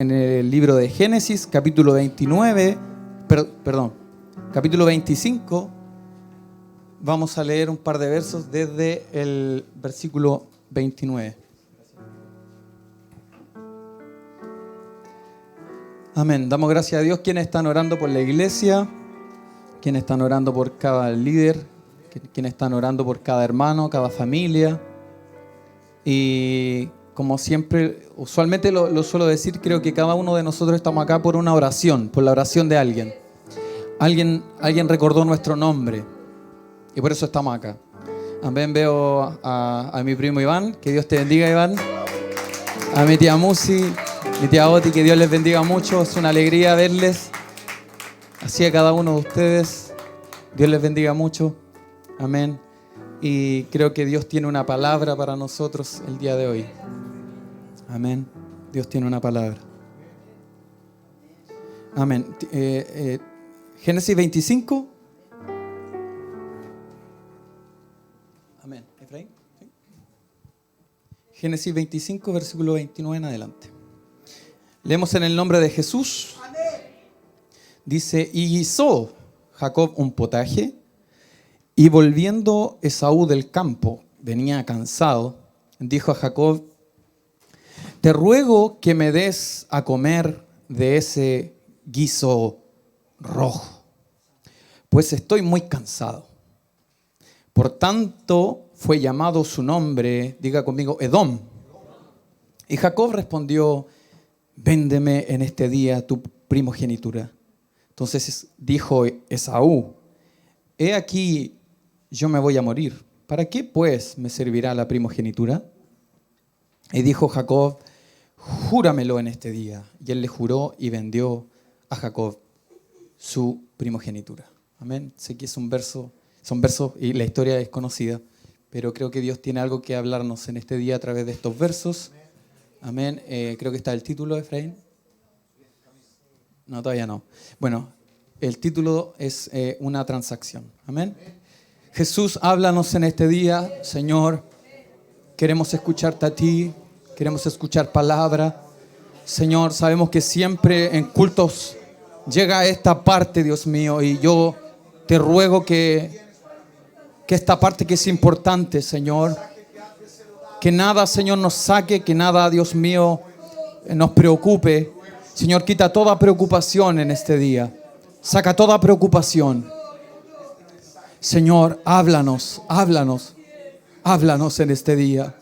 En el libro de Génesis, capítulo 29, capítulo 25, vamos a leer un par de versos desde el versículo 29. Amén. Damos gracias a Dios. Quienes están orando por la iglesia, quienes están orando por cada líder, quienes están orando por cada hermano, cada familia. Y como siempre, usualmente lo suelo decir, creo que cada uno de nosotros estamos acá por una oración, por la oración de alguien. Alguien recordó nuestro nombre y por eso estamos acá. Amén. Veo a mi primo Iván, que Dios te bendiga, Iván. A mi tía Musi, mi tía Oti, que Dios les bendiga mucho. Es una alegría verles. Así a cada uno de ustedes. Dios les bendiga mucho. Amén. Y creo que Dios tiene una palabra para nosotros el día de hoy. Amén. Dios tiene una palabra. Amén. Génesis 25. Amén. Efraín. ¿Sí? Génesis 25, versículo 29 en adelante. Leemos en el nombre de Jesús. Dice: y guisó Jacob un potaje, y volviendo Esaú del campo, venía cansado, dijo a Jacob: te ruego que me des a comer de ese guiso rojo, pues estoy muy cansado. Por tanto fue llamado su nombre, diga conmigo, Edom. Y Jacob respondió: véndeme en este día tu primogenitura. Entonces dijo Esaú: he aquí, yo me voy a morir. ¿Para qué pues me servirá la primogenitura? Y dijo Jacob: júramelo en este día. Y él le juró y vendió a Jacob su primogenitura. Amén. Sé que son versos y la historia es conocida, pero creo que Dios tiene algo que hablarnos en este día a través de estos versos. Amén. Creo que está el título, Efraín. No, todavía no. Bueno, el título es una transacción. Amén. Jesús, háblanos en este día, Señor. Queremos escucharte a ti. Queremos escuchar palabra. Señor, sabemos que siempre en cultos llega esta parte, Dios mío, y yo te ruego que esta parte que es importante, Señor, que nada, Señor, nos saque, que nada, Dios mío, nos preocupe. Señor, quita toda preocupación en este día. Saca toda preocupación. Señor, háblanos en este día.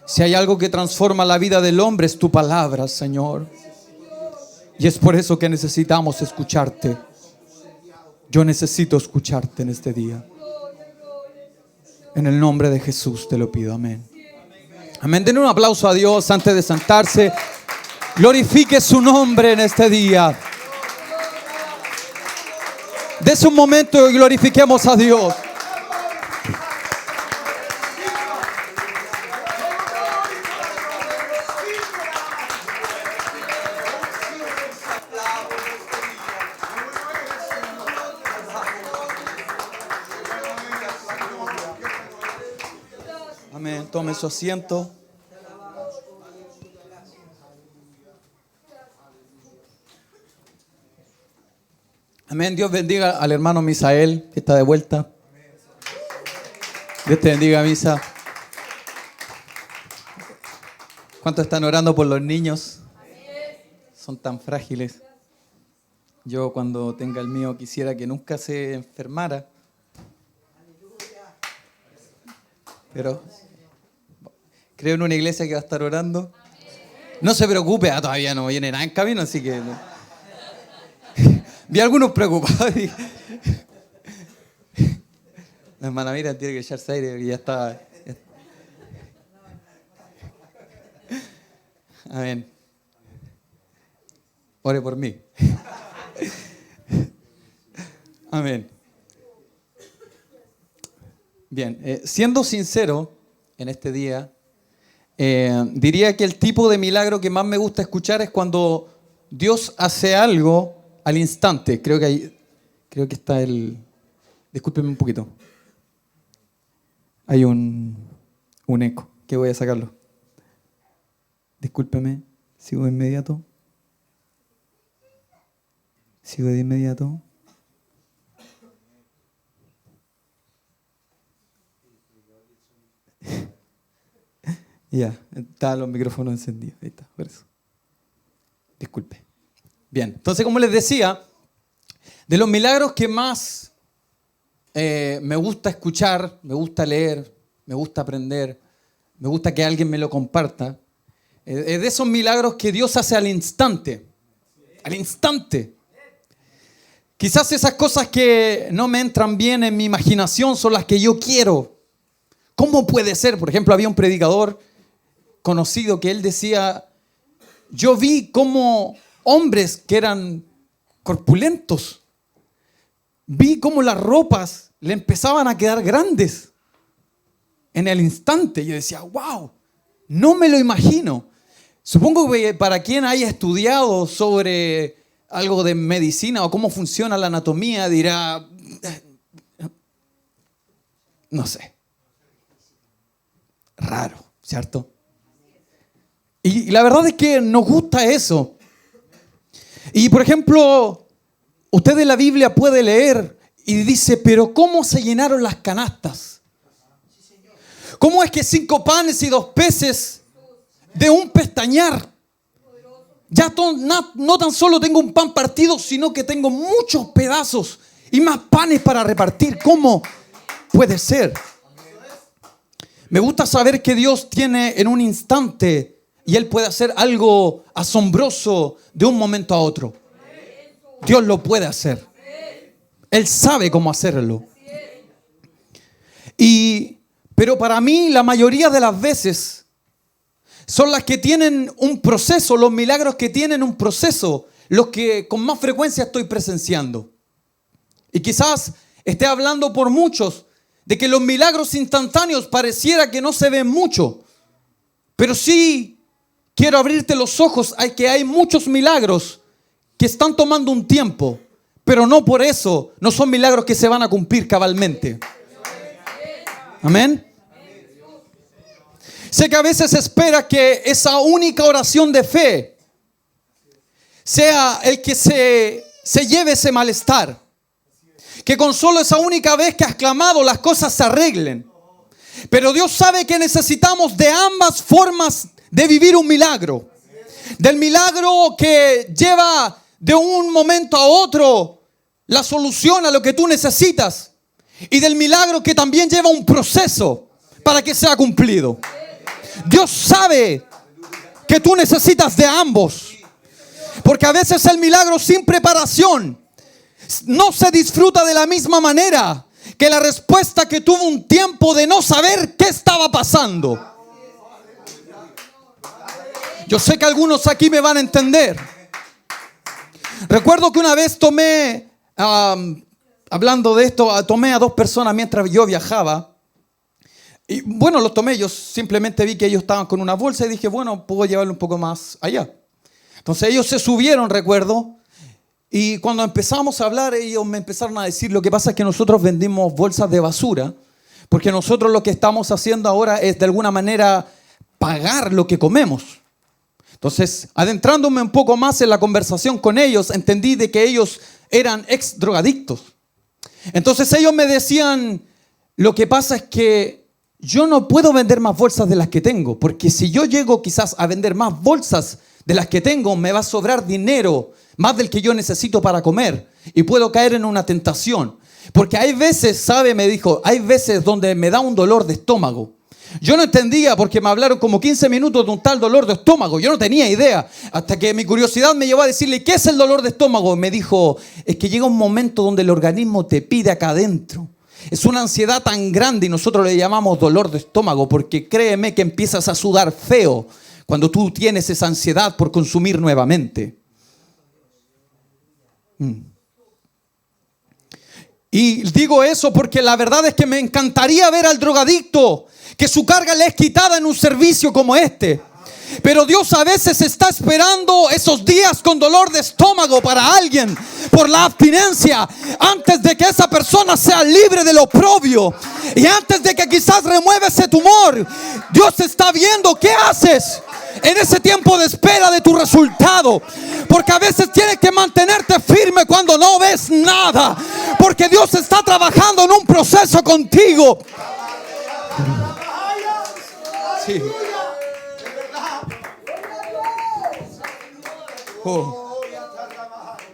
Si hay algo que transforma la vida del hombre, es tu palabra, Señor. Y es por eso que necesitamos escucharte. Yo necesito escucharte en este día. En el nombre de Jesús te lo pido, amén. Amén. Den un aplauso a Dios antes de sentarse. Glorifique su nombre en este día. Dese un momento y glorifiquemos a Dios. Amén. Tome su asiento. Amén. Dios bendiga al hermano Misael, que está de vuelta. Dios te bendiga, Misa. ¿Cuántos están orando por los niños? Son tan frágiles. Yo, cuando tenga el mío, quisiera que nunca se enfermara. Pero creo en una iglesia que va a estar orando. No se preocupe, todavía no viene nada en camino, así que vi a algunos preocupados. La hermana Mira tiene que echarse aire y ya está. Amén. Ore por mí. Amén. Bien, siendo sincero en este día, diría que el tipo de milagro que más me gusta escuchar es cuando Dios hace algo al instante. Creo que está el... Discúlpenme un poquito. Hay un eco, que voy a sacarlo. Discúlpeme, sigo de inmediato. Sigo de inmediato. Ya, están los micrófonos encendidos. Ahí está, por eso. Disculpe. Bien, entonces como les decía, de los milagros que más me gusta escuchar, me gusta leer, me gusta aprender, me gusta que alguien me lo comparta, es de esos milagros que Dios hace al instante. Al instante. Quizás esas cosas que no me entran bien en mi imaginación son las que yo quiero. ¿Cómo puede ser? Por ejemplo, había un predicador conocido que él decía, yo vi cómo hombres que eran corpulentos, vi cómo las ropas le empezaban a quedar grandes en el instante. Yo decía, wow, no me lo imagino. Supongo que para quien haya estudiado sobre algo de medicina o cómo funciona la anatomía dirá, no sé, raro, ¿cierto? Y la verdad es que nos gusta eso. Y por ejemplo, usted en la Biblia puede leer y dice, pero ¿cómo se llenaron las canastas? ¿Cómo es que 5 panes y 2 peces de un pestañear? Ya no tan solo tengo un pan partido, sino que tengo muchos pedazos y más panes para repartir. ¿Cómo puede ser? Me gusta saber que Dios tiene en un instante y Él puede hacer algo asombroso de un momento a otro. Dios lo puede hacer. Él sabe cómo hacerlo. Pero para mí la mayoría de las veces son las que tienen un proceso, los milagros que tienen un proceso, los que con más frecuencia estoy presenciando. Y quizás esté hablando por muchos de que los milagros instantáneos pareciera que no se ven mucho. Pero sí quiero abrirte los ojos a que hay muchos milagros que están tomando un tiempo, pero no por eso no son milagros que se van a cumplir cabalmente. Amén. Sé que a veces se espera que esa única oración de fe sea el que se lleve ese malestar. Que con solo esa única vez que has clamado las cosas se arreglen. Pero Dios sabe que necesitamos de ambas formas de vivir un milagro. Del milagro que lleva de un momento a otro la solución a lo que tú necesitas. Y del milagro que también lleva un proceso para que sea cumplido. Dios sabe que tú necesitas de ambos. Porque a veces el milagro sin preparación no se disfruta de la misma manera que la respuesta que tuvo un tiempo de no saber qué estaba pasando. Yo sé que algunos aquí me van a entender. Recuerdo que una vez hablando de esto, tomé a 2 personas mientras yo viajaba. Y bueno, los tomé, yo simplemente vi que ellos estaban con una bolsa y dije, bueno, puedo llevarlo un poco más allá. Entonces ellos se subieron, recuerdo, y cuando empezamos a hablar, ellos me empezaron a decir, lo que pasa es que nosotros vendimos bolsas de basura, porque nosotros lo que estamos haciendo ahora es de alguna manera pagar lo que comemos. Entonces, adentrándome un poco más en la conversación con ellos, entendí de que ellos eran ex drogadictos. Entonces ellos me decían, lo que pasa es que yo no puedo vender más bolsas de las que tengo, porque si yo llego quizás a vender más bolsas de las que tengo, me va a sobrar dinero, más del que yo necesito para comer, y puedo caer en una tentación. Porque hay veces, ¿sabe? Me dijo, hay veces donde me da un dolor de estómago. Yo no entendía porque me hablaron como 15 minutos de un tal dolor de estómago. Yo no tenía idea. Hasta que mi curiosidad me llevó a decirle, ¿qué es el dolor de estómago? Me dijo, es que llega un momento donde el organismo te pide acá adentro. Es una ansiedad tan grande y nosotros le llamamos dolor de estómago porque créeme que empiezas a sudar feo cuando tú tienes esa ansiedad por consumir nuevamente. Y digo eso porque la verdad es que me encantaría ver al drogadicto que su carga le es quitada en un servicio como este. Pero Dios a veces está esperando esos días con dolor de estómago para alguien por la abstinencia, antes de que esa persona sea libre del oprobio y antes de que quizás remueva ese tumor. Dios está viendo qué haces en ese tiempo de espera de tu resultado, porque a veces tienes que mantenerte firme cuando cuando no ves nada, porque Dios está trabajando en un proceso contigo. Sí. Oh.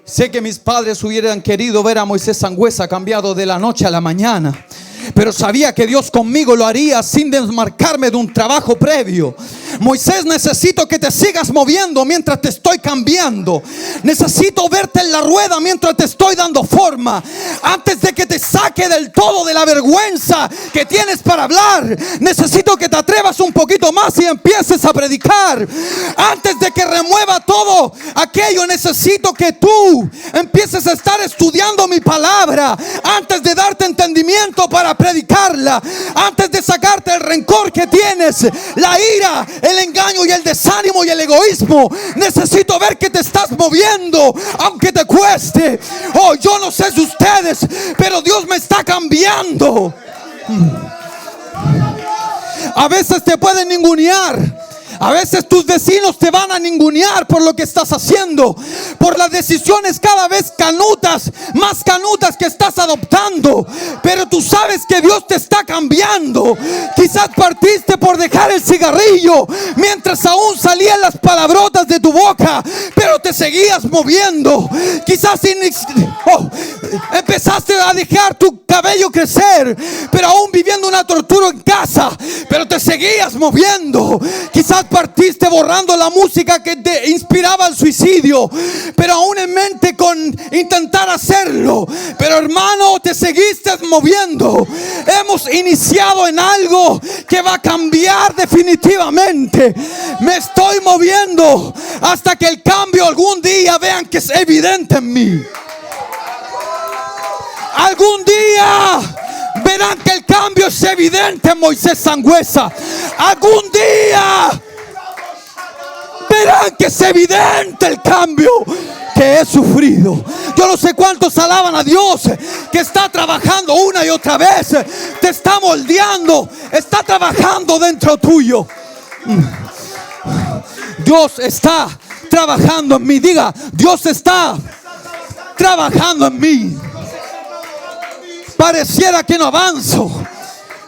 Sé que mis padres hubieran querido ver a Moisés Sangüesa cambiado de la noche a la mañana, pero sabía que Dios conmigo lo haría sin desmarcarme de un trabajo previo. Moisés, necesito que te sigas moviendo mientras te estoy cambiando. Necesito verte en la rueda mientras te estoy dando forma. Antes de que te saque del todo de la vergüenza que tienes para hablar, necesito que te atrevas un poquito más y empieces a predicar. Antes de que remueva todo aquello, necesito que tú empieces a estar estudiando mi palabra. Antes de darte entendimiento para predicarla, antes de sacarte el rencor que tienes, la ira, el engaño y el desánimo y el egoísmo, necesito ver que te estás moviendo aunque te cueste. Oh, yo no sé si ustedes, pero Dios me está cambiando. A veces te pueden ningunear. A veces tus vecinos te van a ningunear por lo que estás haciendo, por las decisiones cada vez más canutas que estás adoptando. Pero tú sabes que Dios te está cambiando. Quizás partiste por dejar el cigarrillo mientras aún salían las palabrotas de tu boca, pero te seguías moviendo. Quizás empezaste a dejar tu cabello crecer, pero aún viviendo una tortura en casa, pero te seguías moviendo. Quizás partiste borrando la música que te inspiraba al suicidio, pero aún en mente con intentar hacerlo. Pero hermano, te seguiste moviendo. Hemos iniciado en algo que va a cambiar definitivamente. Me estoy moviendo hasta que el cambio algún día vean que es evidente en mí. Algún día verán que el cambio es evidente en Moisés Sangüesa. Algún día verán que es evidente el cambio que he sufrido. Yo no sé cuántos alaban a Dios, que está trabajando una y otra vez, te está moldeando, está trabajando dentro tuyo. Dios está trabajando en mí. Diga, Dios está trabajando en mí. Pareciera que no avanzo,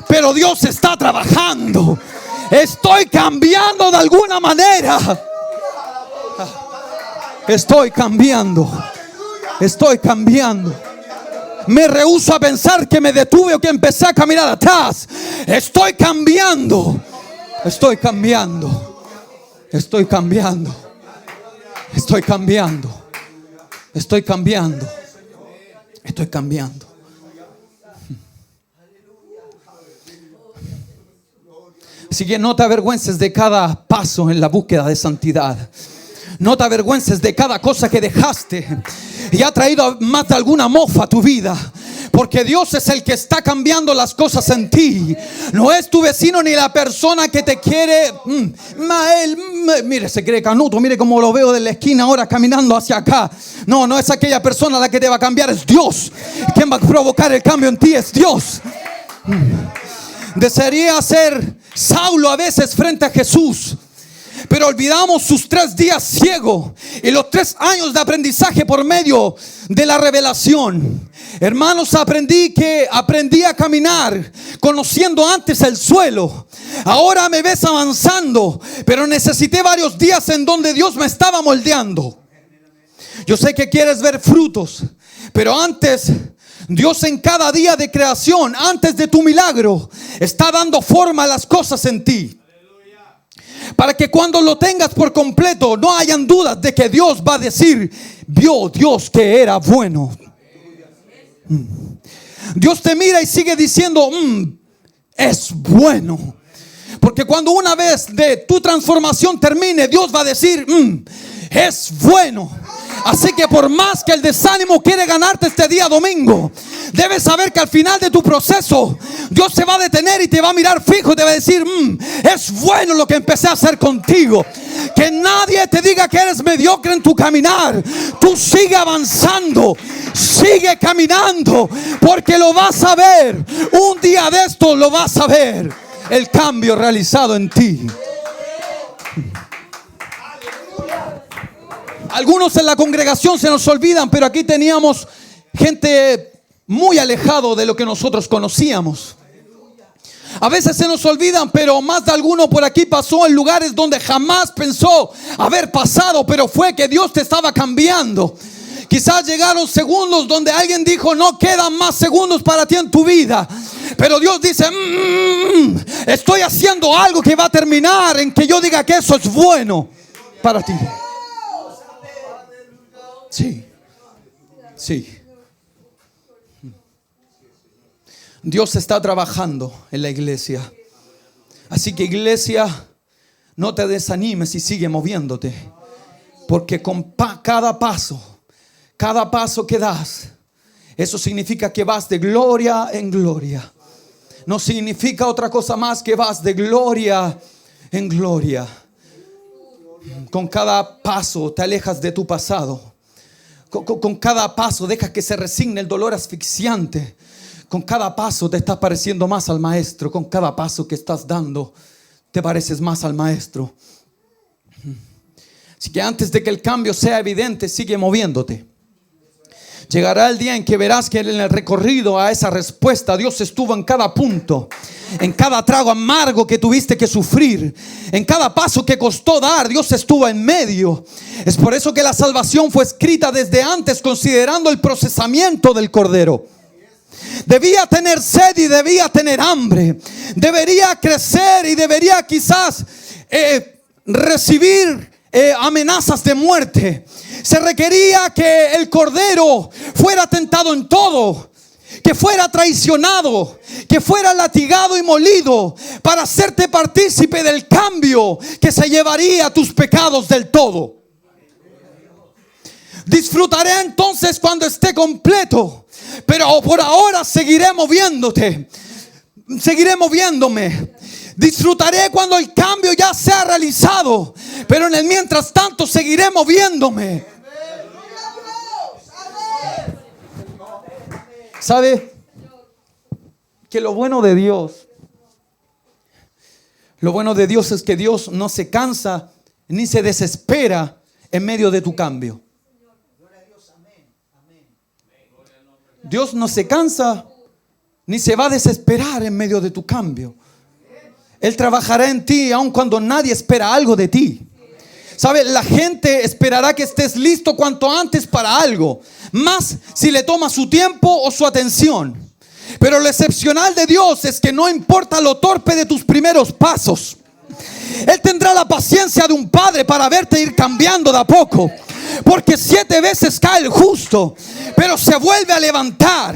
pero Dios está trabajando. Estoy cambiando de alguna manera. Estoy cambiando. Estoy cambiando. Me rehúso a pensar que me detuve o que empecé a caminar atrás. Estoy cambiando. Estoy cambiando. Estoy cambiando. Estoy cambiando. Estoy cambiando. Estoy cambiando. Así que no te avergüences de cada paso en la búsqueda de santidad. No te avergüences de cada cosa que dejaste y ha traído más de alguna mofa a tu vida. Porque Dios es el que está cambiando las cosas en ti. No es tu vecino ni la persona que te quiere. Mire, se cree canuto. Mire cómo lo veo de la esquina ahora caminando hacia acá. No es aquella persona la que te va a cambiar. Es Dios. Quien va a provocar el cambio en ti es Dios. Desearía ser Saulo a veces frente a Jesús, pero olvidamos sus 3 días ciego y los 3 años de aprendizaje por medio de la revelación. Hermanos, aprendí a caminar conociendo antes el suelo. Ahora me ves avanzando, pero necesité varios días en donde Dios me estaba moldeando. Yo sé que quieres ver frutos, pero antes, Dios en cada día de creación, antes de tu milagro, está dando forma a las cosas en ti. Para que cuando lo tengas por completo, no hayan dudas de que Dios va a decir: vio Dios que era bueno. Dios te mira y sigue diciendo: es bueno. Porque cuando una vez de tu transformación termine, Dios va a decir: es bueno. Así que por más que el desánimo quiere ganarte este día domingo, debes saber que al final de tu proceso Dios se va a detener y te va a mirar fijo y te va a decir: es bueno lo que empecé a hacer contigo. Que nadie te diga que eres mediocre en tu caminar. Tú sigue avanzando, sigue caminando, porque lo vas a ver. Un día de esto lo vas a ver, el cambio realizado en ti. Algunos en la congregación se nos olvidan, pero aquí teníamos gente muy alejado de lo que nosotros conocíamos. A veces se nos olvidan, pero más de alguno por aquí pasó en lugares donde jamás pensó haber pasado, pero fue que Dios te estaba cambiando. Quizás llegaron segundos donde alguien dijo: no quedan más segundos para ti en tu vida. Pero Dios dice: estoy haciendo algo que va a terminar en que yo diga que eso es bueno para ti. Sí, sí. Dios está trabajando en la iglesia. Así que, iglesia, no te desanimes y sigue moviéndote. Porque con cada paso que das, eso significa que vas de gloria en gloria. No significa otra cosa más que vas de gloria en gloria. Con cada paso te alejas de tu pasado. Con cada paso dejas que se resigne el dolor asfixiante. Con cada paso te estás pareciendo más al maestro. Con cada paso que estás dando te pareces más al maestro. Así que antes de que el cambio sea evidente, sigue moviéndote. Llegará el día en que verás que en el recorrido a esa respuesta Dios estuvo en cada punto, en cada trago amargo que tuviste que sufrir, en cada paso que costó dar, Dios estuvo en medio. Es por eso que la salvación fue escrita desde antes, considerando el procesamiento del Cordero. Debía tener sed y debía tener hambre. Debería crecer y debería quizás recibir amenazas de muerte. Se requería que el Cordero fuera tentado en todo, que fuera traicionado, que fuera latigado y molido, para hacerte partícipe del cambio que se llevaría tus pecados del todo. Disfrutaré entonces cuando esté completo, pero por ahora seguiré moviéndote, seguiré moviéndome. Disfrutaré cuando el cambio ya sea realizado, pero en el mientras tanto seguiré moviéndome. ¿Sabe? Que lo bueno de Dios es que Dios no se cansa ni se desespera en medio de tu cambio. Dios no se cansa ni se va a desesperar en medio de tu cambio. Él trabajará en ti aun cuando nadie espera algo de ti. ¿Sabe? La gente esperará que estés listo cuanto antes para algo, más si le toma su tiempo o su atención. Pero lo excepcional de Dios es que no importa lo torpe de tus primeros pasos, Él tendrá la paciencia de un padre para verte ir cambiando de a poco. Porque 7 veces cae el justo, pero se vuelve a levantar.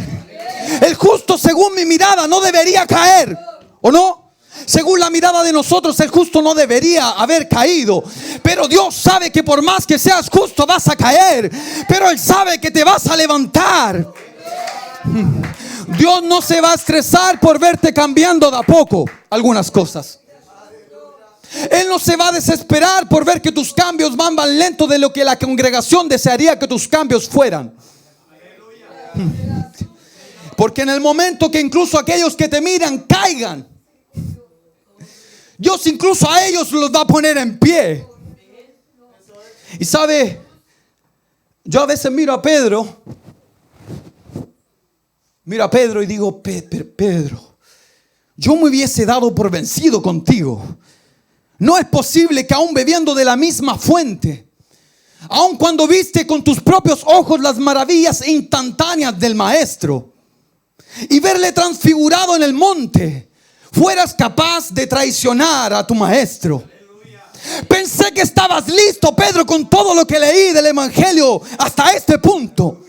El justo, según mi mirada, no debería caer, ¿o no? Según la mirada de nosotros, el justo no debería haber caído. Pero Dios sabe que por más que seas justo vas a caer, pero Él sabe que te vas a levantar. Dios no se va a estresar por verte cambiando de a poco algunas cosas. Él no se va a desesperar por ver que tus cambios van más lento de lo que la congregación desearía que tus cambios fueran. Porque en el momento que incluso aquellos que te miran caigan, Dios incluso a ellos los va a poner en pie. Y sabe, yo a veces miro a Pedro y digo: Pedro, yo me hubiese dado por vencido contigo. No es posible que aún bebiendo de la misma fuente, aun cuando viste con tus propios ojos las maravillas instantáneas del Maestro y verle transfigurado en el monte, fueras capaz de traicionar a tu Maestro. Pensé que estabas listo, Pedro, con todo lo que leí del Evangelio hasta este punto.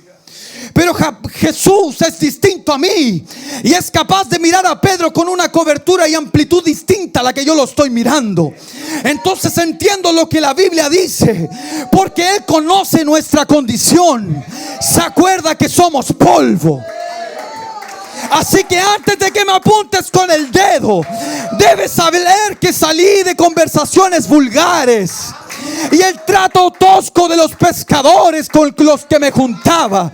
Pero Jesús es distinto a mí y es capaz de mirar a Pedro con una cobertura y amplitud distinta a la que yo lo estoy mirando. Entonces entiendo lo que la Biblia dice, porque Él conoce nuestra condición. Se acuerda que somos polvo. Así que antes de que me apuntes con el dedo, debes saber que salí de conversaciones vulgares y el trato tosco de los pescadores con los que me juntaba.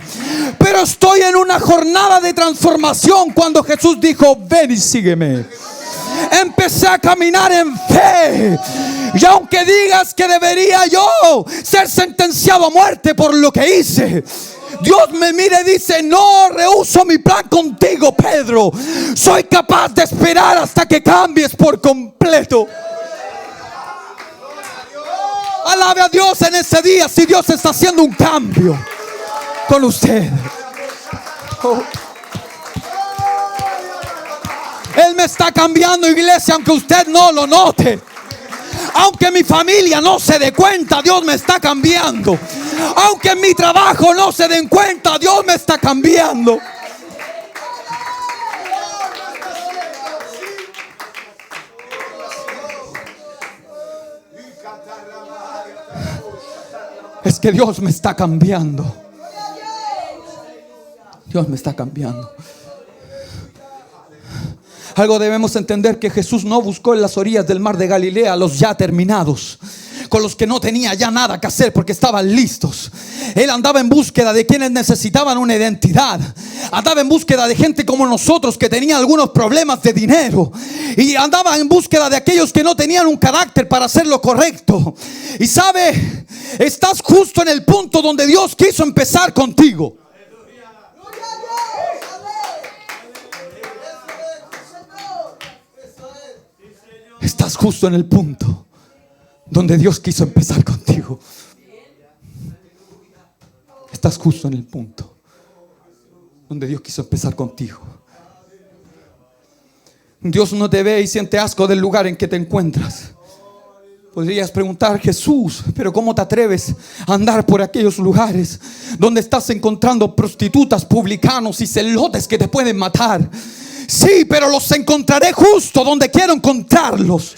Pero estoy en una jornada de transformación cuando Jesús dijo: ven y sígueme. Empecé a caminar en fe. Y aunque digas que debería yo ser sentenciado a muerte por lo que hice, Dios me mira y dice: no rehúso mi plan contigo, Pedro. Soy capaz de esperar hasta que cambies por completo. Alabe a Dios en ese día si Dios está haciendo un cambio con usted. Oh. Él me está cambiando, iglesia, aunque usted no lo note. Aunque mi familia no se dé cuenta, Dios me está cambiando. Aunque en mi trabajo no se den cuenta, Dios me está cambiando. Es que Dios me está cambiando. Dios me está cambiando. Algo debemos entender, que Jesús no buscó en las orillas del mar de Galilea a los ya terminados, con los que no tenía ya nada que hacer porque estaban listos. Él andaba en búsqueda de quienes necesitaban una identidad. Andaba en búsqueda de gente como nosotros que tenía algunos problemas de dinero. Y andaba en búsqueda de aquellos que no tenían un carácter para hacer lo correcto. Y sabe, estás justo en el punto donde Dios quiso empezar contigo. Estás justo en el punto donde Dios quiso empezar contigo. Estás justo en el punto donde Dios quiso empezar contigo. Dios no te ve y siente asco del lugar en que te encuentras. Podrías preguntar: Jesús, pero ¿cómo te atreves a andar por aquellos lugares donde estás encontrando prostitutas, publicanos y celotes que te pueden matar? Sí, pero los encontraré justo donde quiero encontrarlos.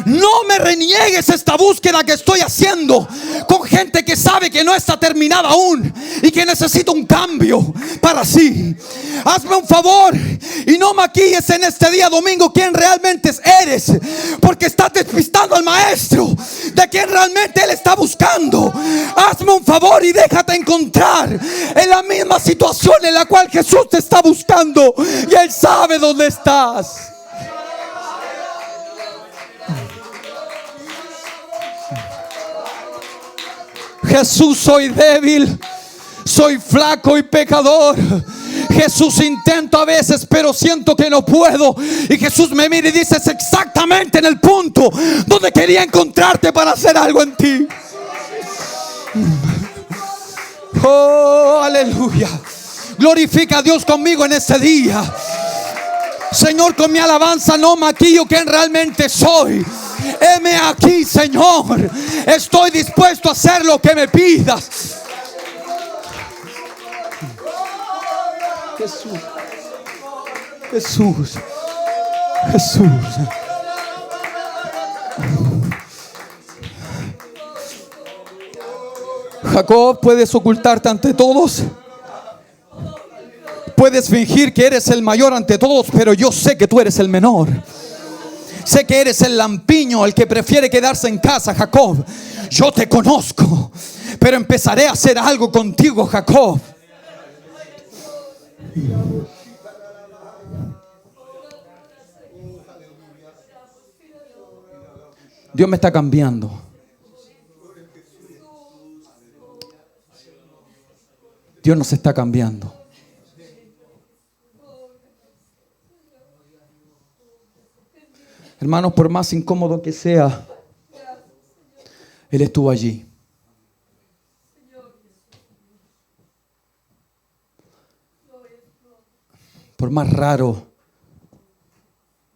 No me reniegues esta búsqueda que estoy haciendo con gente que sabe que no está terminada aún y que necesita un cambio para sí. Hazme un favor y no maquilles en este día domingo quién realmente eres, porque estás despistando al maestro de quién realmente él está buscando. Hazme un favor y déjate encontrar en la misma situación en la cual Jesús te está buscando, y él sabe dónde estás. Jesús, soy débil, soy flaco y pecador. Jesús, intento a veces, pero siento que no puedo. Y Jesús me mira y dice: es exactamente en el punto donde quería encontrarte para hacer algo en ti. Oh, aleluya. Glorifica a Dios conmigo en este día. Señor, con mi alabanza no maquillo quién realmente soy. Heme aquí, Señor. Estoy dispuesto a hacer lo que me pidas. Jesús, Jesús, Jesús. Jacob, puedes ocultarte ante todos. Puedes fingir que eres el mayor ante todos, pero yo sé que tú eres el menor. Sé que eres el lampiño, el que prefiere quedarse en casa, Jacob. Yo te conozco, pero empezaré a hacer algo contigo, Jacob. Dios me está cambiando. Dios nos está cambiando. Hermanos, por más incómodo que sea, Él estuvo allí. Por más raro,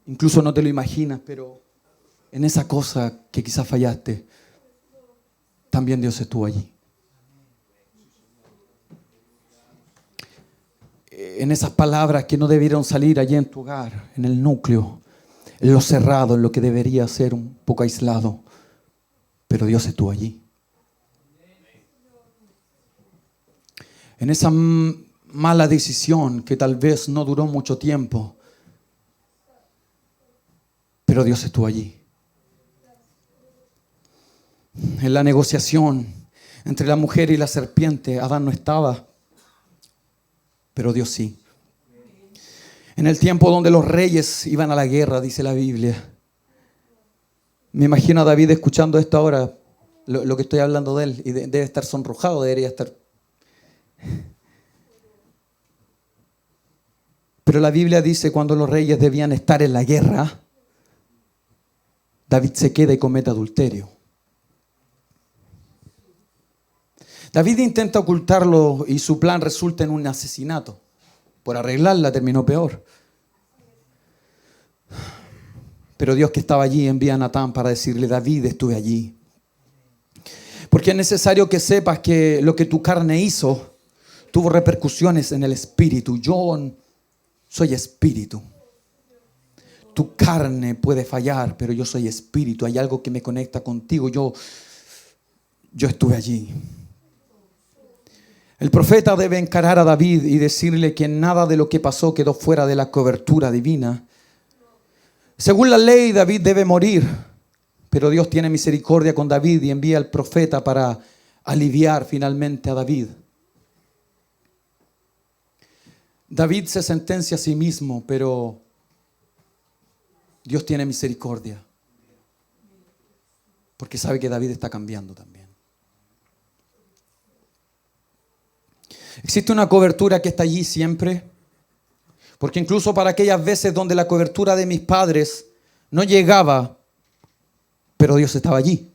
incluso no te lo imaginas, pero en esa cosa que quizás fallaste, también Dios estuvo allí. En esas palabras que no debieron salir allí en tu hogar, en el núcleo, en lo cerrado, en lo que debería ser un poco aislado, pero Dios estuvo allí. En esa mala decisión que tal vez no duró mucho tiempo, pero Dios estuvo allí. En la negociación entre la mujer y la serpiente, Adán no estaba, pero Dios sí. En el tiempo donde los reyes iban a la guerra, dice la Biblia. Me imagino a David escuchando esto ahora, lo que estoy hablando de él, y debe estar sonrojado, debería estar. Pero la Biblia dice cuando los reyes debían estar en la guerra, David se queda y comete adulterio. David intenta ocultarlo y su plan resulta en un asesinato. Por arreglarla terminó peor. Pero Dios, que estaba allí, envía a Natán para decirle: David, estuve allí. Porque es necesario que sepas que lo que tu carne hizo tuvo repercusiones en el espíritu. Yo soy espíritu. Tu carne puede fallar, pero yo soy espíritu. Hay algo que me conecta contigo. Yo estuve allí. El profeta debe encarar a David y decirle que nada de lo que pasó quedó fuera de la cobertura divina. Según la ley, David debe morir, pero Dios tiene misericordia con David y envía al profeta para aliviar finalmente a David. David se sentencia a sí mismo, pero Dios tiene misericordia, porque sabe que David está cambiando también. Existe una cobertura que está allí siempre, porque incluso para aquellas veces donde la cobertura de mis padres no llegaba, pero Dios estaba allí.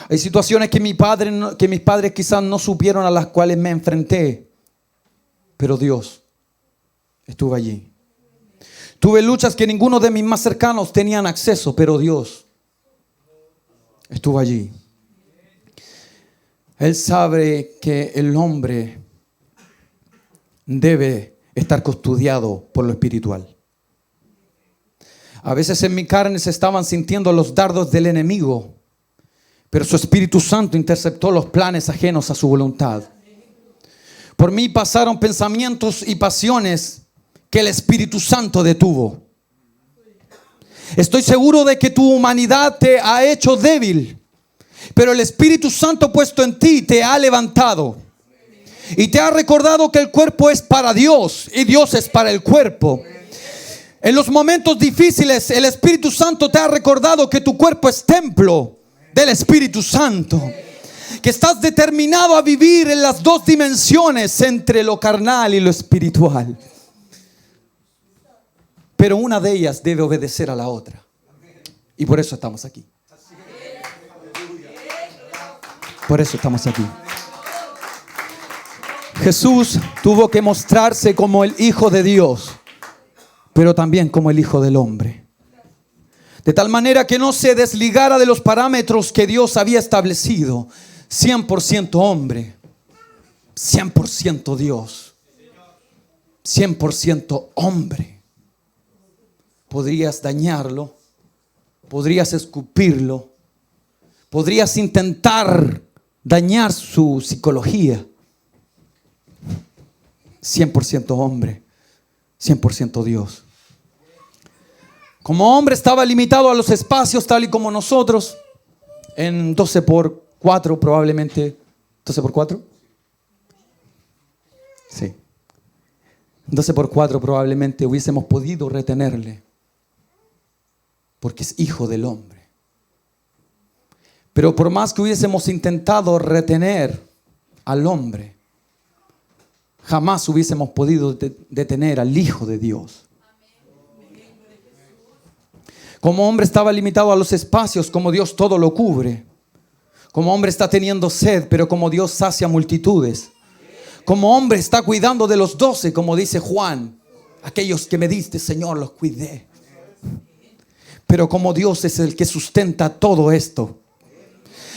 Hay situaciones que mis padres quizás no supieron, a las cuales me enfrenté, pero Dios estuvo allí. Tuve luchas que ninguno de mis más cercanos tenían acceso, pero Dios estuvo allí. Él sabe que el hombre debe estar custodiado por lo espiritual. A veces en mi carne se estaban sintiendo los dardos del enemigo, pero su Espíritu Santo interceptó los planes ajenos a su voluntad. Por mí pasaron pensamientos y pasiones que el Espíritu Santo detuvo. Estoy seguro de que tu humanidad te ha hecho débil, pero el Espíritu Santo puesto en ti te ha levantado. Y te ha recordado que el cuerpo es para Dios y Dios es para el cuerpo. En los momentos difíciles, el Espíritu Santo te ha recordado que tu cuerpo es templo del Espíritu Santo. Que estás determinado a vivir en las dos dimensiones, entre lo carnal y lo espiritual. Pero una de ellas debe obedecer a la otra. Y por eso estamos aquí. Por eso estamos aquí. Jesús tuvo que mostrarse como el Hijo de Dios, pero también como el Hijo del Hombre. De tal manera que no se desligara de los parámetros que Dios había establecido. 100% hombre, 100% Dios, 100% hombre. Podrías dañarlo, podrías escupirlo, podrías intentar dañar su psicología. 100% hombre, 100% Dios. Como hombre estaba limitado a los espacios tal y como nosotros, en 12x4 probablemente. ¿12x4? Sí. 12x4 probablemente hubiésemos podido retenerle, porque es hijo del hombre. Pero por más que hubiésemos intentado retener al hombre, jamás hubiésemos podido detener al Hijo de Dios. Como hombre estaba limitado a los espacios, como Dios todo lo cubre. Como hombre está teniendo sed, pero como Dios sacia multitudes. Como hombre está cuidando de los 12, como dice Juan: aquellos que me diste, Señor, los cuidé. Pero como Dios es el que sustenta todo esto,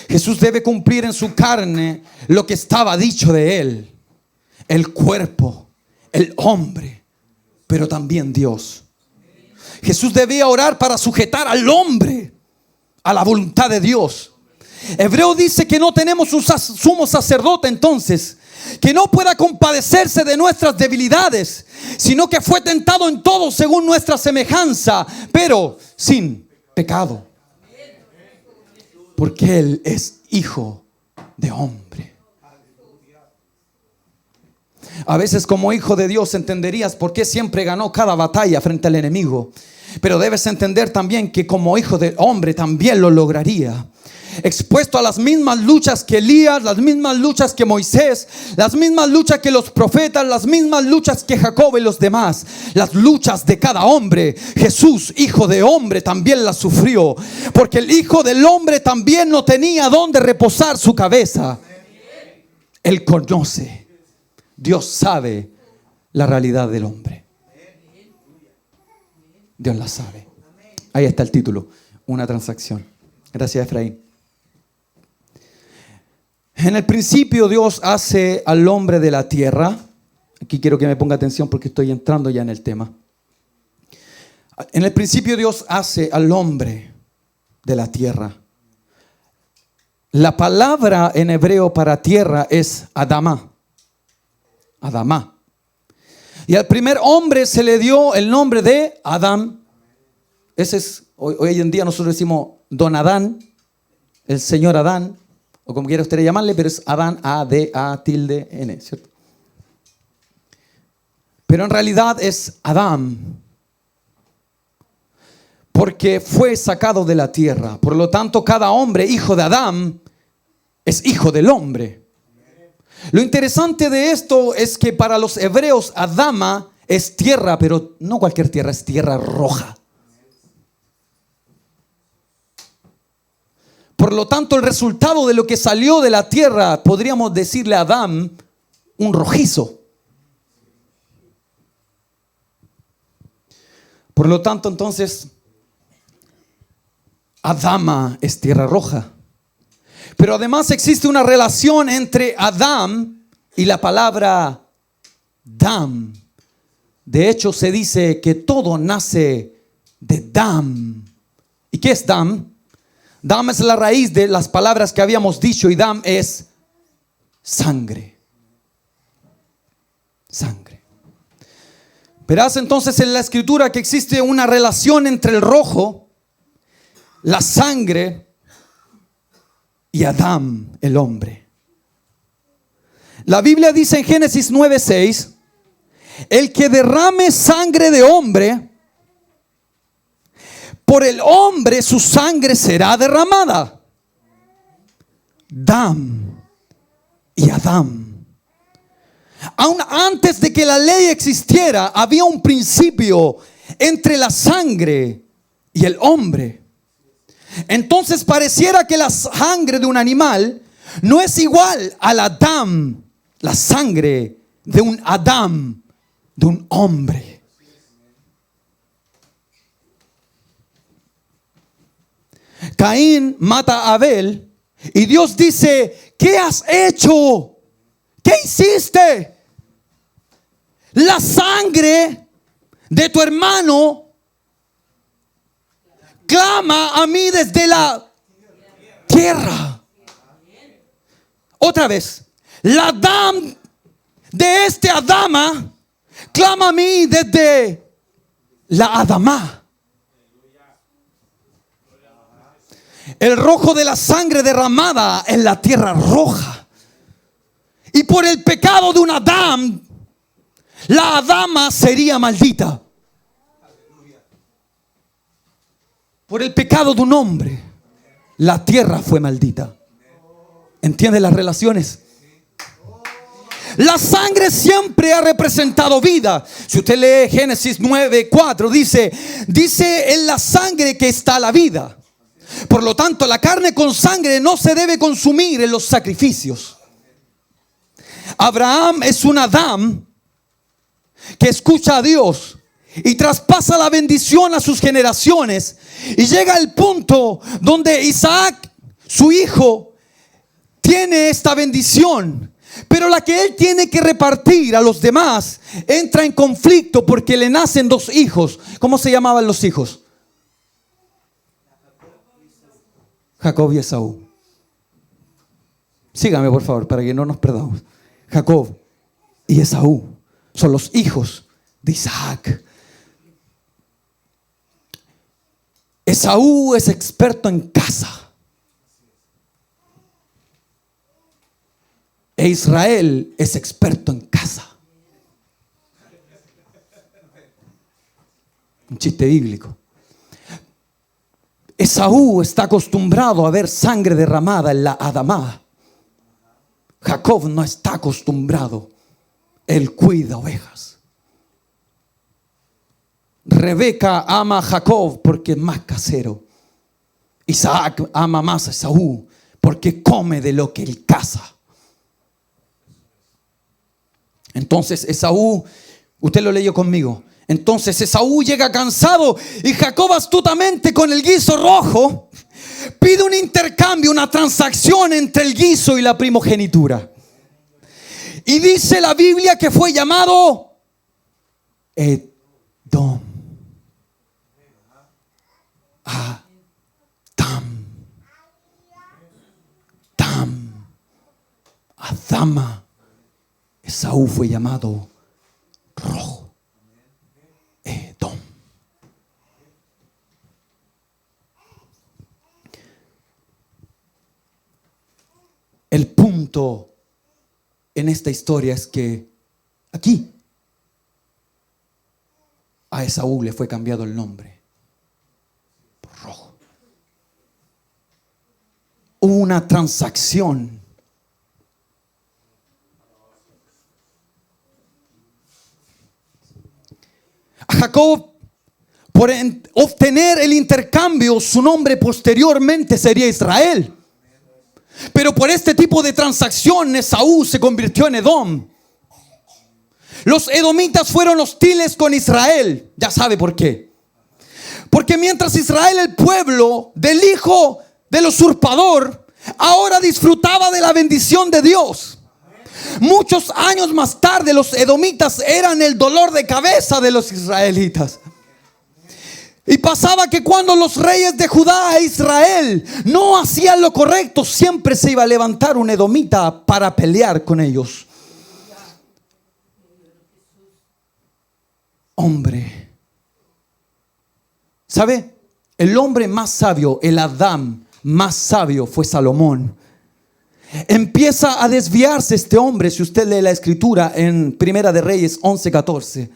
Jesús debe cumplir en su carne lo que estaba dicho de él. El cuerpo, el hombre, pero también Dios. Jesús debía orar para sujetar al hombre a la voluntad de Dios. Hebreo dice que no tenemos un sumo sacerdote entonces que no pueda compadecerse de nuestras debilidades, sino que fue tentado en todo según nuestra semejanza, pero sin pecado. Porque Él es hijo de hombre. A veces como hijo de Dios entenderías por qué siempre ganó cada batalla frente al enemigo. Pero debes entender también que como hijo de hombre también lo lograría. Expuesto a las mismas luchas que Elías, las mismas luchas que Moisés, las mismas luchas que los profetas, las mismas luchas que Jacob y los demás. Las luchas de cada hombre. Jesús, hijo de hombre, también las sufrió. Porque el hijo del hombre también no tenía dónde reposar su cabeza. Él conoce. Dios sabe la realidad del hombre. Dios la sabe. Ahí está el título. Una transacción. Gracias, Efraín. En el principio Dios hace al hombre de la tierra. Aquí quiero que me ponga atención porque estoy entrando ya en el tema. En el principio Dios hace al hombre de la tierra. La palabra en hebreo para tierra es Adama. Adamá. Y al primer hombre se le dio el nombre de Adán. Ese es, hoy en día nosotros decimos Don Adán, el señor Adán, o como quiera usted llamarle, pero es Adán, A-D-A-N, ¿cierto? Pero en realidad es Adán, porque fue sacado de la tierra. Por lo tanto, cada hombre, hijo de Adán, es hijo del hombre. Lo interesante de esto es que para los hebreos Adama es tierra, pero no cualquier tierra, es tierra roja. Por lo tanto, el resultado de lo que salió de la tierra, podríamos decirle a Adán, un rojizo. Por lo tanto, entonces, Adama es tierra roja. Pero además existe una relación entre Adán y la palabra Dam. De hecho, se dice que todo nace de Dam. ¿Y qué es Dam? Dam es la raíz de las palabras que habíamos dicho, y Dam es sangre. Sangre. Verás entonces en la escritura que existe una relación entre el rojo, la sangre y Adán, el hombre. La Biblia dice en Génesis 9:6, el que derrame sangre de hombre, por el hombre su sangre será derramada. Dam y Adán. Aún antes de que la ley existiera, había un principio entre la sangre y el hombre. Entonces pareciera que la sangre de un animal no es igual al Adán, la sangre de un Adán, de un hombre. Caín mata a Abel y Dios dice, ¿qué has hecho? ¿Qué hiciste? La sangre de tu hermano clama a mí desde la tierra. Otra vez, la Adán de este Adama clama a mí desde la Adamá. El rojo de la sangre derramada en la tierra roja. Y por el pecado de un Adán, la Adama sería maldita. Por el pecado de un hombre, la tierra fue maldita. ¿Entiende las relaciones? La sangre siempre ha representado vida. Si usted lee Génesis 9:4, dice en la sangre que está la vida. Por lo tanto, la carne con sangre no se debe consumir en los sacrificios. Abraham es un Adán que escucha a Dios y traspasa la bendición a sus generaciones. Y llega el punto donde Isaac, su hijo, tiene esta bendición. Pero la que él tiene que repartir a los demás entra en conflicto porque le nacen dos hijos. ¿Cómo se llamaban los hijos? Jacob y Esaú. Sígame por favor para que no nos perdamos. Jacob y Esaú son los hijos de Isaac. Esaú es experto en caza. E Israel es experto en caza. Un chiste bíblico. Esaú está acostumbrado a ver sangre derramada en la Adamá. Jacob no está acostumbrado. Él cuida ovejas. Rebeca ama a Jacob porque es más casero. Isaac ama más a Esaú porque come de lo que él caza. Entonces Esaú, usted lo leyó conmigo. Entonces Esaú llega cansado y Jacob astutamente con el guiso rojo pide un intercambio, una transacción entre el guiso y la primogenitura. Y dice la Biblia que fue llamado Edom. Adama. Esaú fue llamado rojo. Edom. El punto en esta historia es que aquí a Esaú le fue cambiado el nombre por rojo. Hubo una transacción. A Jacob, por obtener el intercambio, su nombre posteriormente sería Israel. Pero por este tipo de transacción, Esaú se convirtió en Edom. Los edomitas fueron hostiles con Israel. Ya sabe por qué. Porque mientras Israel, el pueblo del hijo del usurpador, ahora disfrutaba de la bendición de Dios. Muchos años más tarde los edomitas eran el dolor de cabeza de los israelitas. Y pasaba que cuando los reyes de Judá e Israel no hacían lo correcto, siempre se iba a levantar un edomita para pelear con ellos. Hombre, ¿sabe? El hombre más sabio, el Adán más sabio fue Salomón. Empieza a desviarse este hombre, si usted lee la escritura en Primera de Reyes 11:14.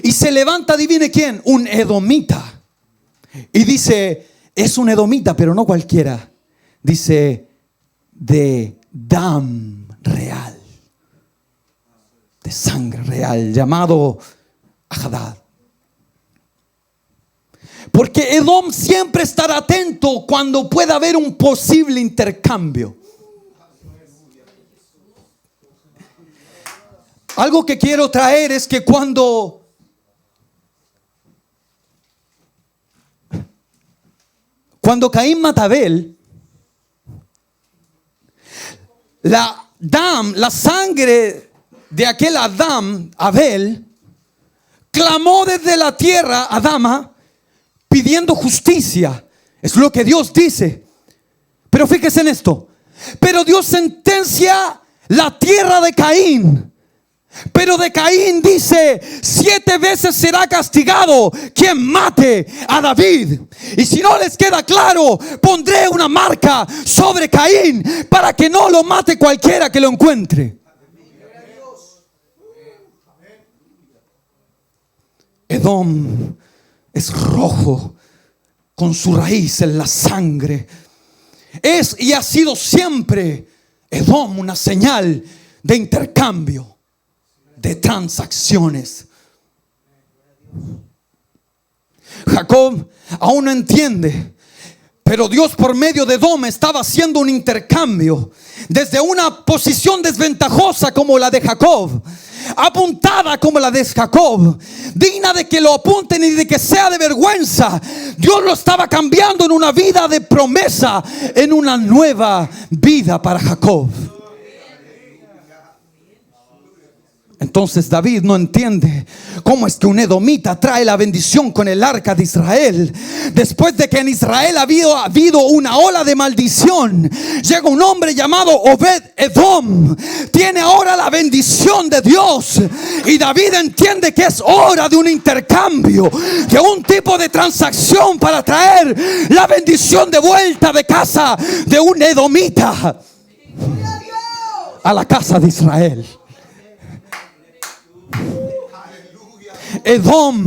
Y se levanta, adivine quién, un edomita. Y dice, es un edomita, pero no cualquiera. Dice, de dam real, de sangre real, llamado Hadad. Porque Edom siempre estará atento cuando pueda haber un posible intercambio. Algo que quiero traer es que cuando Caín mata a Abel, la sangre de aquel Adán, Abel, clamó desde la tierra a Adama pidiendo justicia. Es lo que Dios dice. Pero fíjese en esto. Pero Dios sentencia la tierra de Caín. Pero de Caín dice: 7 veces será castigado quien mate a David. Y si no les queda claro, pondré una marca sobre Caín para que no lo mate cualquiera que lo encuentre. Edom es rojo, con su raíz en la sangre. Es y ha sido siempre Edom una señal de intercambio, de transacciones. Jacob aún no entiende, pero Dios por medio de Edom estaba haciendo un intercambio desde una posición desventajosa como la de Jacob, apuntada como la de Jacob, digna de que lo apunten y de que sea de vergüenza. Dios lo estaba cambiando en una vida de promesa, en una nueva vida para Jacob. Entonces David no entiende cómo es que un edomita trae la bendición con el arca de Israel. Después de que en Israel ha habido una ola de maldición, llega un hombre llamado Obed Edom. Tiene ahora la bendición de Dios. Y David entiende que es hora de un intercambio, de un tipo de transacción para traer la bendición de vuelta de casa de un edomita a la casa de Israel. Edom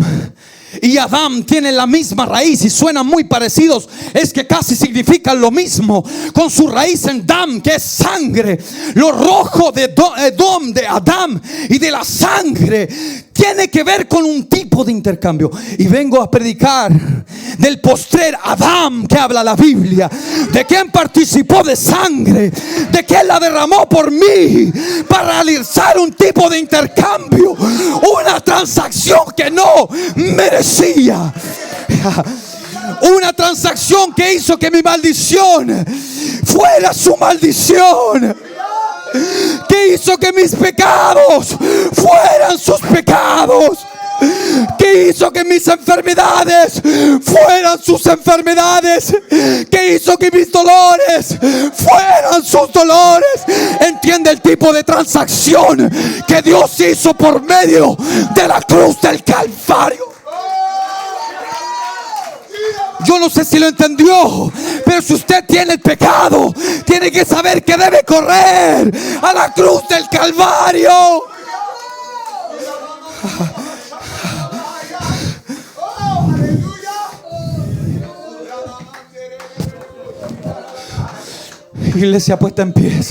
y Adán tienen la misma raíz y suenan muy parecidos, es que casi significan lo mismo. Con su raíz en Dam, que es sangre, lo rojo de Edom, de Adán y de la sangre, tiene que ver con un tipo de intercambio. Y vengo a predicar del postrer Adán que habla la Biblia, de quien participó de sangre, de quien la derramó por mí, para realizar un tipo de intercambio, una transacción que no merecía. Una transacción que hizo que mi maldición fuera su maldición, que hizo que mis pecados fueran sus pecados, que hizo que mis enfermedades fueran sus enfermedades, que hizo que mis dolores fueran sus dolores. Entiende el tipo de transacción que Dios hizo por medio de la cruz del Calvario. Yo no sé si lo entendió, pero si usted tiene el pecado, tiene que saber que debe correr a la cruz del Calvario. Iglesia puesta en pie.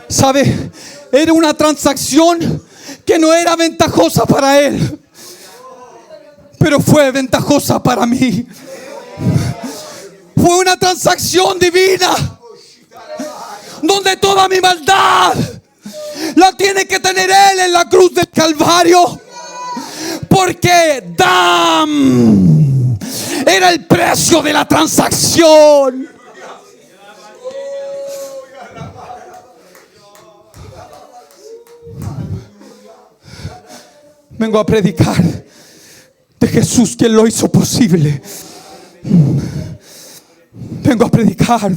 ¿Sabe? Era una transacción que no era ventajosa para él, pero fue ventajosa para mí. Fue una transacción divina, donde toda mi maldad la tiene que tener él en la cruz del Calvario, porque Dam era el precio de la transacción. Vengo a predicar de Jesús, quien lo hizo posible. Vengo a predicar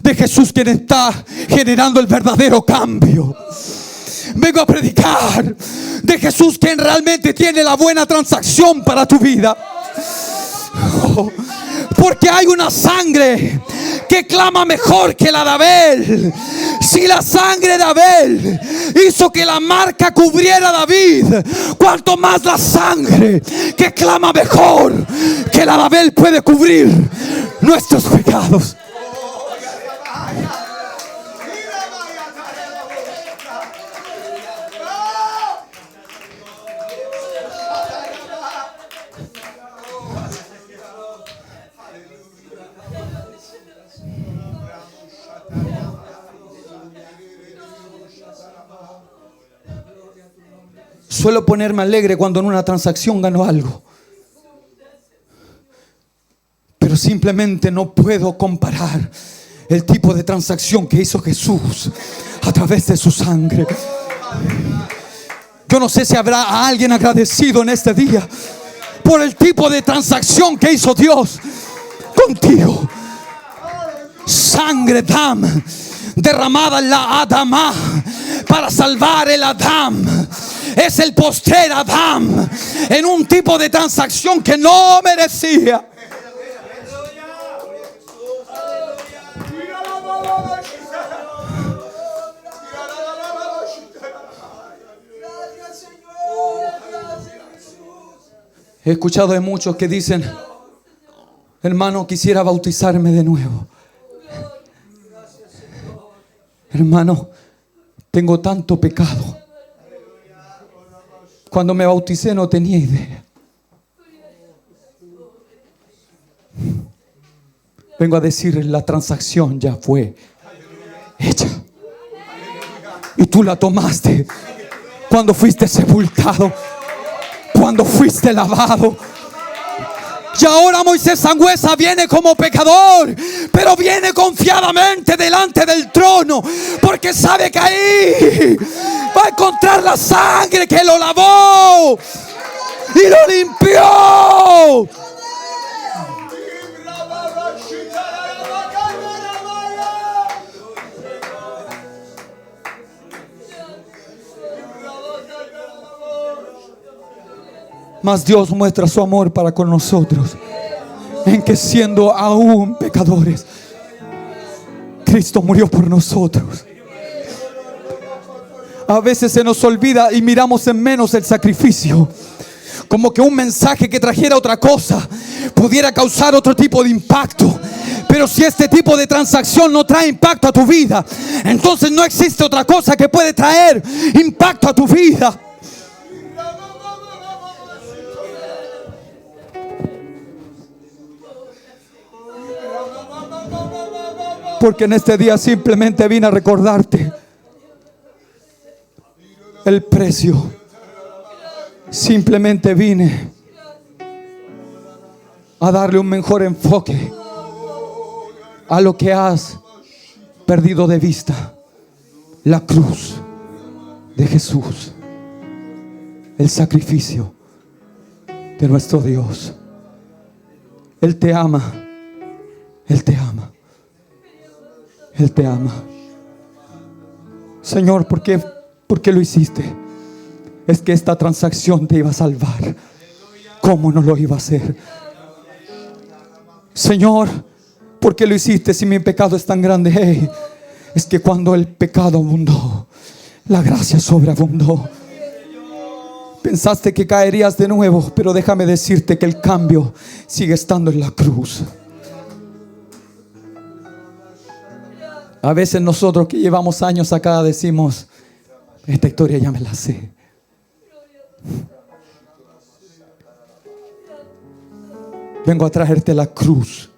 de Jesús, quien está generando el verdadero cambio. Vengo a predicar de Jesús, quien realmente tiene la buena transacción para tu vida. Porque hay una sangre que clama mejor que la de Abel. Si la sangre de Abel hizo que la marca cubriera a David, cuanto más la sangre que clama mejor que la de Abel puede cubrir nuestros pecados. Suelo ponerme alegre cuando en una transacción gano algo, pero simplemente no puedo comparar el tipo de transacción que hizo Jesús a través de su sangre. Yo no sé si habrá a alguien agradecido en este día por el tipo de transacción que hizo Dios contigo. Sangre Dam, derramada en la Adamá para salvar el Adán. Es el postrer Adán en un tipo de transacción que no merecía. He escuchado de muchos que dicen: hermano, quisiera bautizarme de nuevo. Hermano, tengo tanto pecado. Cuando me bauticé no tenía idea. Vengo a decir, la transacción ya fue hecha. Y tú la tomaste cuando fuiste sepultado, cuando fuiste lavado. Y ahora Moisés Sangüesa viene como pecador, pero viene confiadamente delante del trono, porque sabe que ahí va a encontrar la sangre que lo lavó y lo limpió. Mas Dios muestra su amor para con nosotros, en que siendo aún pecadores, Cristo murió por nosotros. A veces se nos olvida y miramos en menos el sacrificio Como que un mensaje que trajera otra cosa pudiera causar otro tipo de impacto. Pero si este tipo de transacción no trae impacto a tu vida, entonces no existe otra cosa que puede traer impacto a tu vida. Porque en este día simplemente vine a recordarte el precio. Simplemente vine a darle un mejor enfoque a lo que has perdido de vista. La cruz de Jesús, el sacrificio de nuestro Dios. Él te ama. Él te ama. Él te ama. Señor, ¿por qué lo hiciste? Es que esta transacción te iba a salvar. ¿Cómo no lo iba a hacer? Señor, ¿por qué lo hiciste si mi pecado es tan grande? Hey, es que cuando el pecado abundó, la gracia sobreabundó. Pensaste que caerías de nuevo, pero déjame decirte que el cambio sigue estando en la cruz. A veces nosotros que llevamos años acá decimos: esta historia ya me la sé. Vengo a traerte la cruz.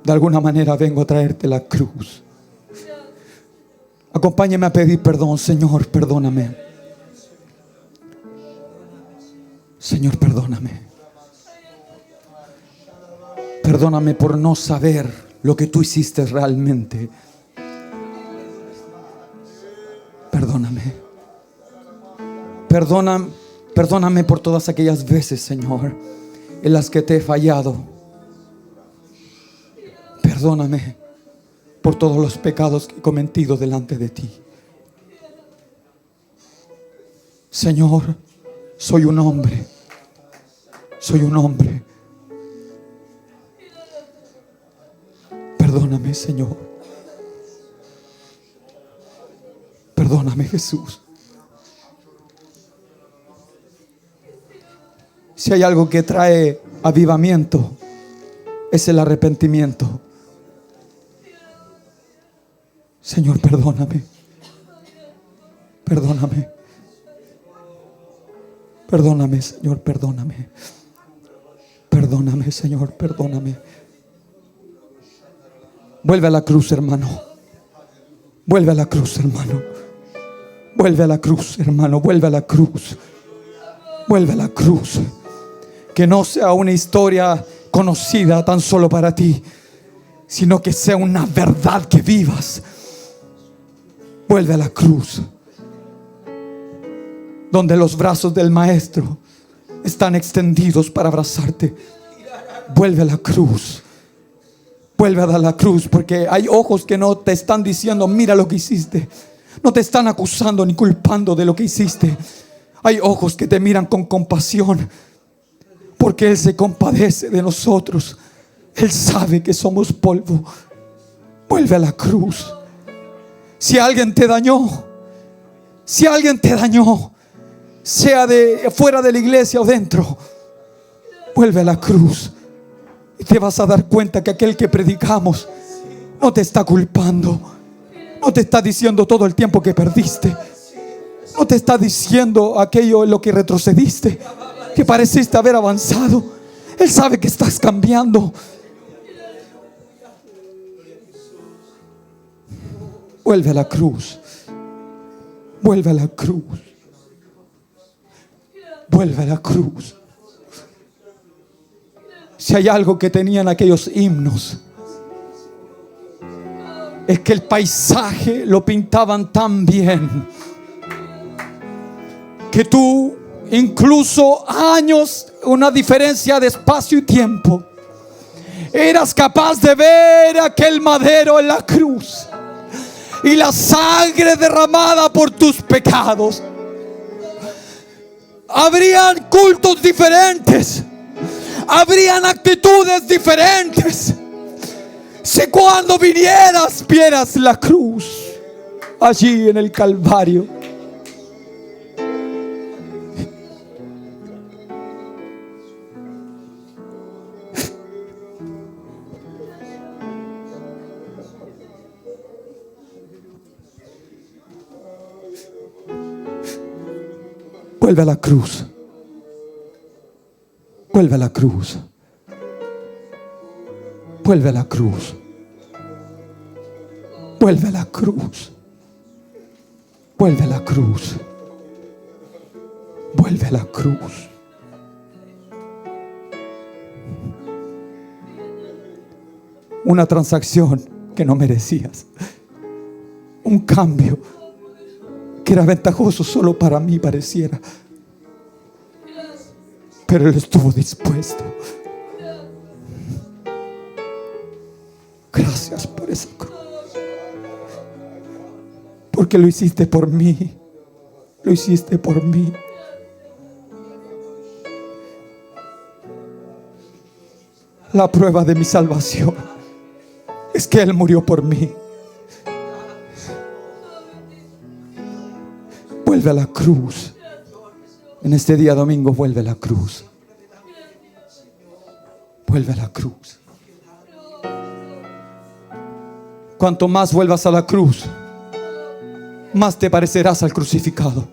De alguna manera vengo a traerte la cruz. Acompáñame a pedir perdón. Señor, perdóname. Señor, perdóname. Perdóname por no saber lo que tú hiciste realmente. Perdóname. Perdóname por todas aquellas veces, Señor, en las que te he fallado. Perdóname por todos los pecados que he cometido delante de ti. Señor, soy un hombre. Soy un hombre. Perdóname, Señor. Perdóname, Jesús. Si hay algo que trae avivamiento, es el arrepentimiento. Señor, perdóname. Perdóname. Perdóname, Señor, perdóname. Perdóname, Señor, perdóname. Vuelve a la cruz, hermano. Vuelve a la cruz, hermano. Vuelve a la cruz, hermano. Vuelve a la cruz. Vuelve a la cruz. Que no sea una historia conocida tan solo para ti, sino que sea una verdad que vivas. Vuelve a la cruz, donde los brazos del Maestro están extendidos para abrazarte. Vuelve a la cruz. Vuelve a dar la cruz, porque hay ojos que no te están diciendo: mira lo que hiciste. No te están acusando ni culpando de lo que hiciste. Hay ojos que te miran con compasión, porque Él se compadece de nosotros. Él sabe que somos polvo. Vuelve a la cruz. Si alguien te dañó, sea de fuera de la iglesia o dentro, vuelve a la cruz. Y te vas a dar cuenta que aquel que predicamos no te está culpando. No te está diciendo todo el tiempo que perdiste. No te está diciendo aquello en lo que retrocediste, que pareciste haber avanzado. Él sabe que estás cambiando. Vuelve a la cruz. Vuelve a la cruz. Vuelve a la cruz. Si hay algo que tenían aquellos himnos, es que el paisaje lo pintaban tan bien que tú, incluso años, una diferencia de espacio y tiempo, eras capaz de ver aquel madero en la cruz y la sangre derramada por tus pecados. Habrían cultos diferentes, habrían actitudes diferentes, si cuando vinieras vieras la cruz allí en el Calvario. Vuelve a la cruz. Vuelve a la cruz. Vuelve a la cruz. Vuelve a la cruz. Vuelve a la cruz. Vuelve a la cruz. Una transacción que no merecías. Un cambio que era ventajoso solo para mí pareciera. Pero Él estuvo dispuesto. Gracias por esa cruz. Porque lo hiciste por mí. Lo hiciste por mí. La prueba de mi salvación es que Él murió por mí. Vuelve a la cruz. En este día domingo vuelve a la cruz. Vuelve a la cruz. Cuanto más vuelvas a la cruz, más te parecerás al crucificado.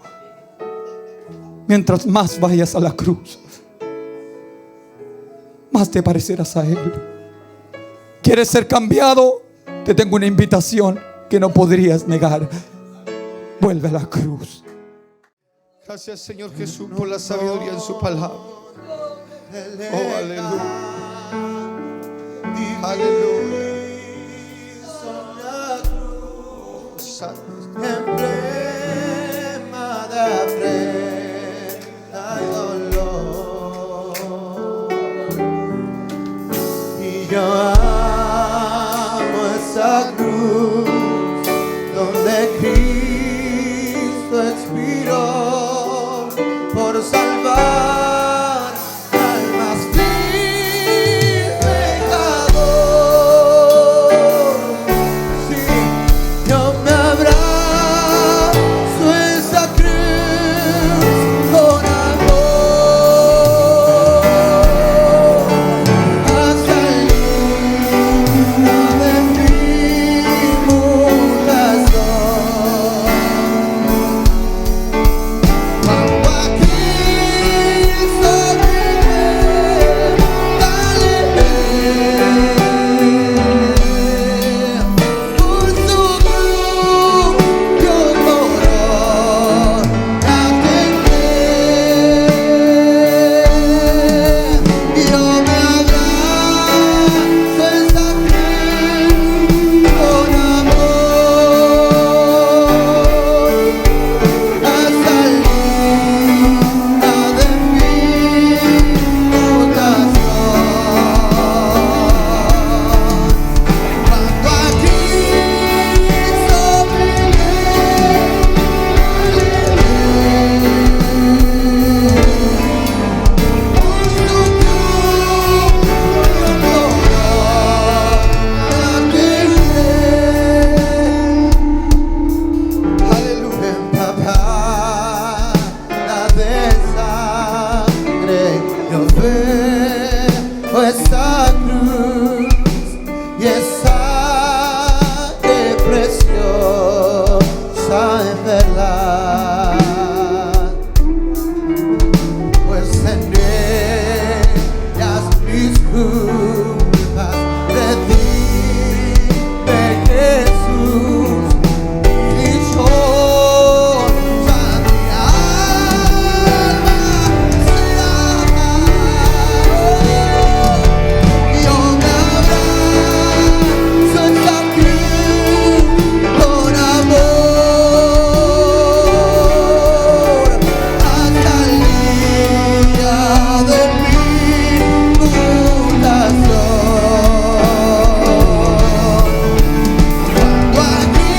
Mientras más vayas a la cruz, más te parecerás a Él. ¿Quieres ser cambiado? Te tengo una invitación que no podrías negar. Vuelve a la cruz. Gracias, Señor Jesús, por la sabiduría en su palabra. Oh, aleluya. Aleluya. Emblema de afrenta y dolor. Y yo amo esa cruz donde Cristo expiró por salvar al más vil pecador. Sí, yo me abrazo esa cruz con amor hasta el día de mi mutación. Cuando a Cristo por su cruz yo corro a y yo me abrazo esa cruz con amor hasta el día de mi mutación. Cuando a Cristo aleluya, empapada de sangre, yo veo esa cruz y esa preciosa en verdad. Pues en ellas mis culpas redime Jesús. Dichosa mi alma será. Yo me abrazo esa cruz con amor hasta el día de mi mutación. Cuando aquí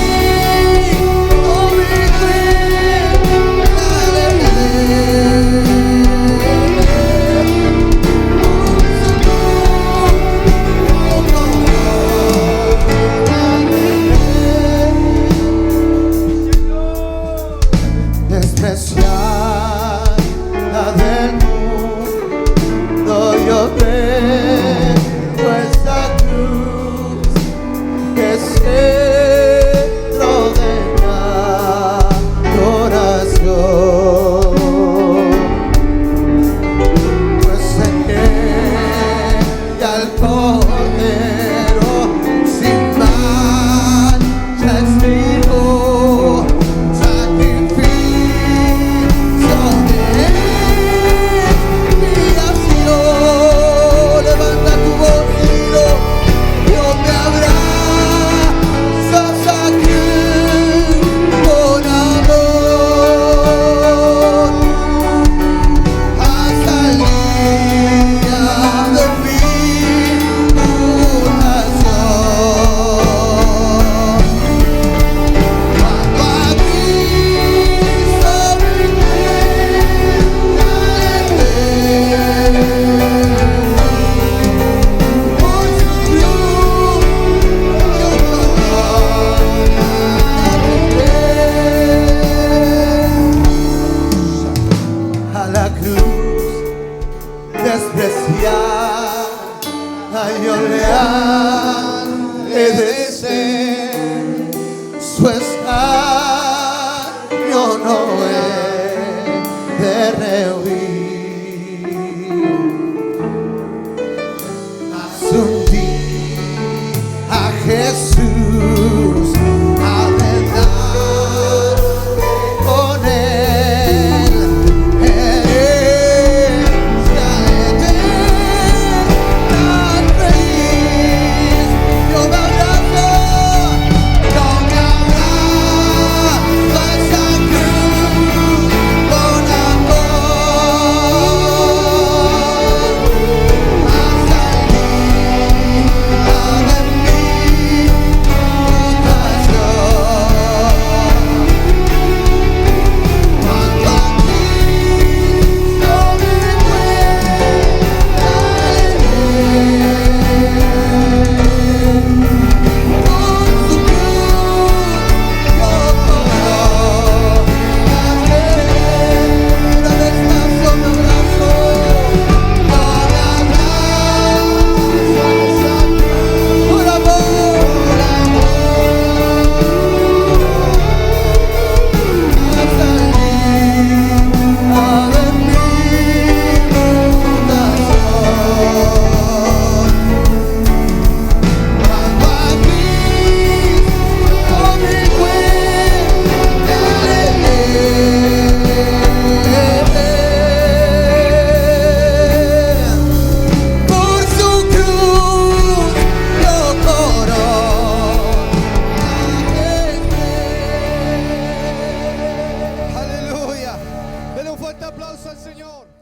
despreciada del mundo, yo veo esa cruz que es centro de mi adoración. aplauso al Señor.